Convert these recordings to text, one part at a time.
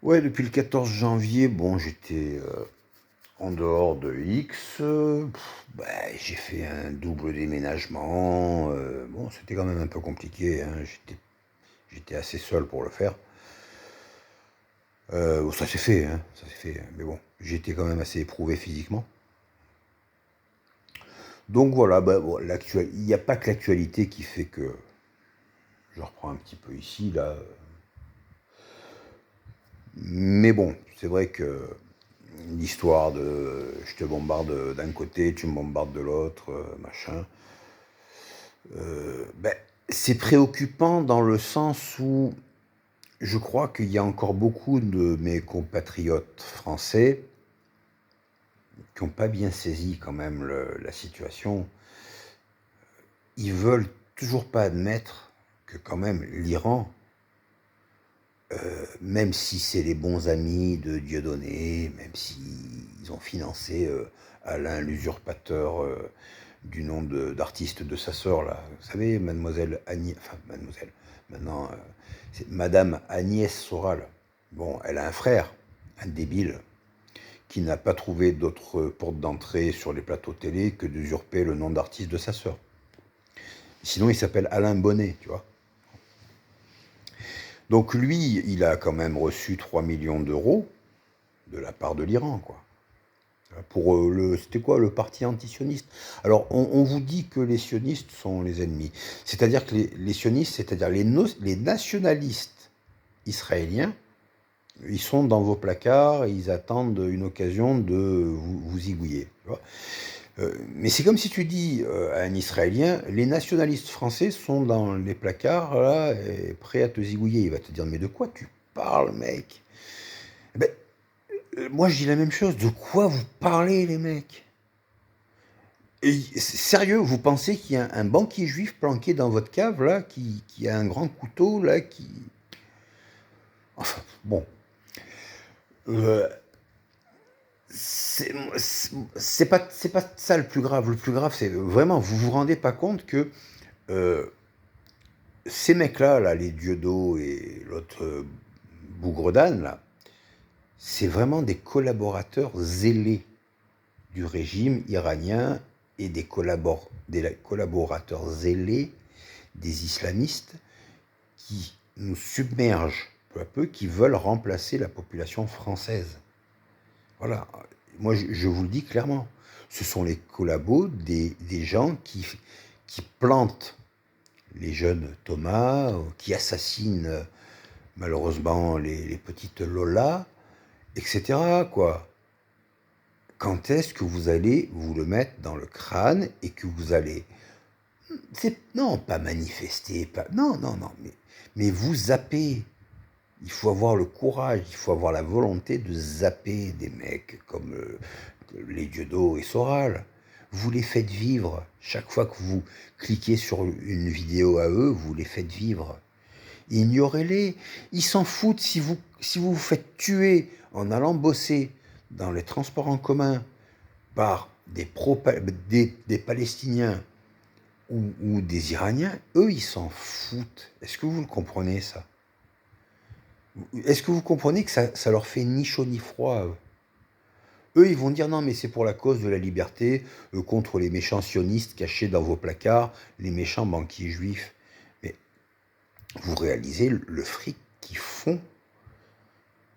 Ouais, depuis le 14 janvier, bon, j'étais en dehors de X. Bah, j'ai fait un double déménagement. Bon, c'était quand même un peu compliqué, hein. J'étais assez seul pour le faire. Bon, ça s'est fait, hein, ça s'est fait. Mais bon, j'étais quand même assez éprouvé physiquement. Donc voilà, bah, bon, il n'y a pas que l'actualité qui fait que je reprends un petit peu ici, là. Mais bon, c'est vrai que l'histoire de je te bombarde d'un côté, tu me bombardes de l'autre, machin. Ben, c'est préoccupant dans le sens où je crois qu'il y a encore beaucoup de mes compatriotes français qui n'ont pas bien saisi quand même la situation. Ils veulent toujours pas admettre que quand même l'Iran, même si c'est les bons amis de Dieudonné, même s'ils ont financé Alain l'usurpateur du nom d'artiste de sa sœur, là. Vous savez, mademoiselle Agnès, enfin, mademoiselle, maintenant, c'est madame Agnès Soral. Bon, elle a un frère, un débile, qui n'a pas trouvé d'autre porte d'entrée sur les plateaux télé que d'usurper le nom d'artiste de sa sœur. Sinon, il s'appelle Alain Bonnet, tu vois. Donc lui, il a quand même reçu 3 millions d'euros de la part de l'Iran, quoi. Pour c'était quoi, le parti antisioniste. Alors, on vous dit que les sionistes sont les ennemis. C'est-à-dire que les sionistes, c'est-à-dire les nationalistes israéliens, ils sont dans vos placards, ils attendent une occasion de vous zigouiller. Tu vois. Mais c'est comme si tu dis à un Israélien, les nationalistes français sont dans les placards, là, et prêts à te zigouiller. Il va te dire, mais de quoi tu parles, mec? Eh ben, moi, je dis la même chose. De quoi vous parlez, les mecs? Et sérieux, vous pensez qu'il y a un banquier juif planqué dans votre cave, là, qui a un grand couteau, là, qui... Enfin, bon. Euh, c'est c'est pas ça le plus grave. Le plus grave, c'est vraiment, vous vous rendez pas compte que euh, ces mecs-là, là, les Dieudo et l'autre Bougredane, là, c'est vraiment des collaborateurs zélés du régime iranien et des collaborateurs zélés des islamistes qui nous submergent peu à peu, qui veulent remplacer la population française. Voilà. Moi, je vous le dis clairement. Ce sont les collabos des gens qui plantent les jeunes Thomas, qui assassinent malheureusement les petites Lola, etc. Quoi. Quand est-ce que vous allez vous le mettre dans le crâne et que vous allez... Non, pas manifester, pas... Non, non, non, mais vous zappez. Il faut avoir le courage, il faut avoir la volonté de zapper des mecs comme les Dieudo et Soral. Vous les faites vivre. Chaque fois que vous cliquez sur une vidéo à eux, vous les faites vivre. Ignorez-les. Ils s'en foutent si vous faites tuer en allant bosser dans les transports en commun par des Palestiniens ou des Iraniens. Eux, ils s'en foutent. Est-ce que vous le comprenez, ça? Est-ce que vous comprenez que ça leur fait ni chaud ni froid? Eux, ils vont dire non, mais c'est pour la cause de la liberté, contre les méchants sionistes cachés dans vos placards, les méchants banquiers juifs. Mais vous réalisez le fric qu'ils font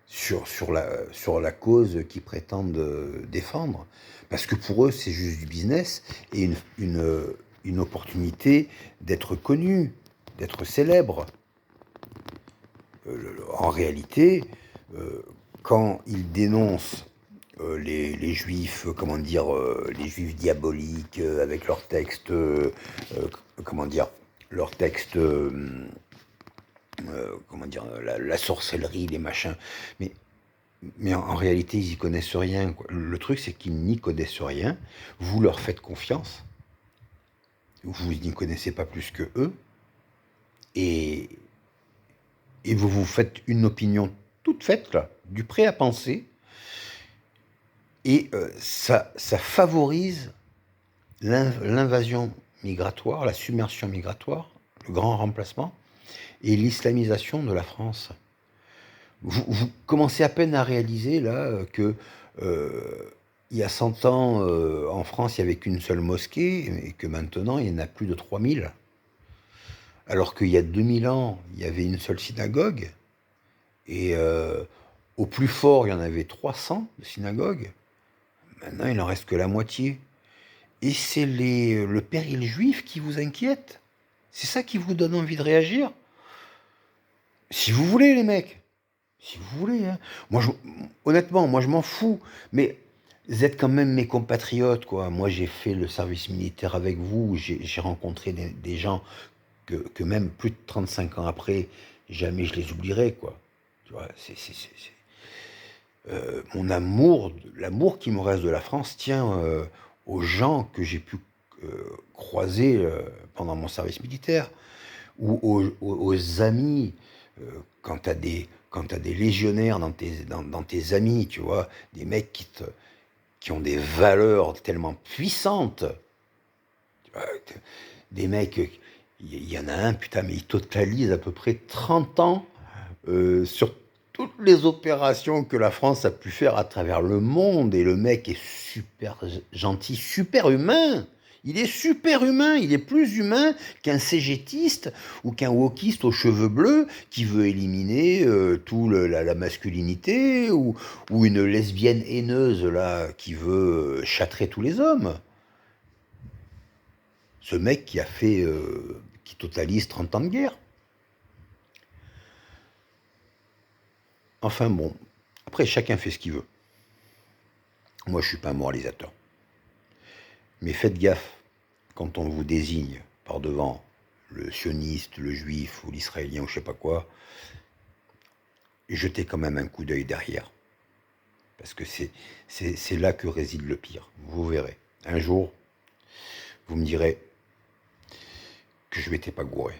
sur la cause qu'ils prétendent défendre. Parce que pour eux, c'est juste du business et une opportunité d'être connu, d'être célèbre. En réalité, euh, quand ils dénoncent les juifs, comment dire, les juifs diaboliques avec leurs textes, comment dire, leurs textes, comment dire, la sorcellerie, les machins. Mais en réalité, ils y connaissent rien, quoi. Le truc, c'est qu'ils n'y connaissent rien. Vous leur faites confiance. Vous n'y connaissez pas plus que eux. Et, et vous vous faites une opinion toute faite, là, du prêt à penser. Et ça favorise l'invasion migratoire, la submersion migratoire, le grand remplacement et l'islamisation de la France. Vous commencez à peine à réaliser là que il y a 100 ans, en France, il n'y avait qu'une seule mosquée et que maintenant, il y en a plus de 3000. Alors qu'il y a 2000 ans, il y avait une seule synagogue et au plus fort, il y en avait 300 de synagogues. Maintenant, il n'en reste que la moitié. Et c'est le péril juif qui vous inquiète. C'est ça qui vous donne envie de réagir. Si vous voulez, les mecs. Si vous voulez, hein. Moi, honnêtement, moi, je m'en fous. Mais vous êtes quand même mes compatriotes, quoi. Moi, j'ai fait le service militaire avec vous. J'ai rencontré des gens que même plus de 35 ans après, jamais je les oublierai, quoi. Tu vois, mon amour, l'amour qui me reste de la France tient aux gens que j'ai pu croiser pendant mon service militaire ou aux amis. Quand t'as des légionnaires dans tes amis, tu vois, des mecs qui ont des valeurs tellement puissantes, tu vois, des mecs, il y en a un, putain, mais il totalise à peu près 30 ans sur toutes les opérations que la France a pu faire à travers le monde, et le mec est super gentil, super humain. Il est super humain, il est plus humain qu'un cégétiste ou qu'un wokiste aux cheveux bleus qui veut éliminer la masculinité ou une lesbienne haineuse là qui veut châtrer tous les hommes. Ce mec qui totalise 30 ans de guerre. Enfin bon, après chacun fait ce qu'il veut. Moi je suis pas un moralisateur. Mais faites gaffe quand on vous désigne par devant le sioniste, le juif ou l'israélien ou je sais pas quoi, jetez quand même un coup d'œil derrière. Parce que c'est là que réside le pire. Vous verrez. Un jour, vous me direz que je m'étais pas gouré.